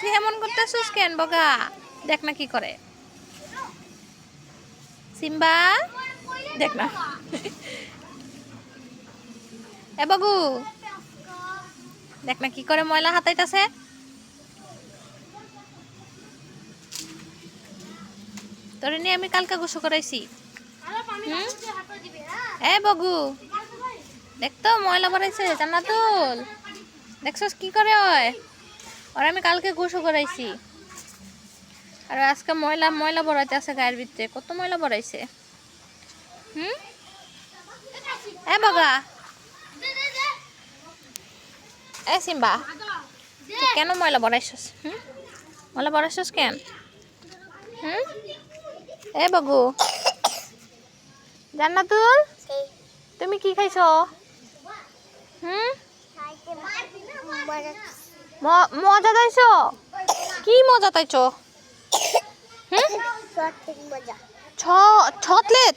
তুই এমন করতেছিস কেন বগা? দেখ না কি করে সিম্বা, দেখ না। এ বাবু, দেখ না কি করে ময়লা হাতাইতাছে। তোরে নিয়ে আমি কালকে গোসল করাইছি। এ বগু, দেখ তো ময়লা বাড়াইছে জান্নাতুল, দেখছস কি করে হয়? আর আমি কালকে গোসল করাইছি, আর আজকে ময়লা ময়লা বড়াইতে আছে গায়ের ভিতরে। কত ময়লা বড়াইছে। এ বগা, এ সিম্বা, তুই কেন ময়লা বড়াইছস? ময়লা বড়াইছস কেন? এ বগু, জান্নাতুল, তুমি কি খাইছো? মজা তাইছো? কি মজা তাইছো? ছটলেট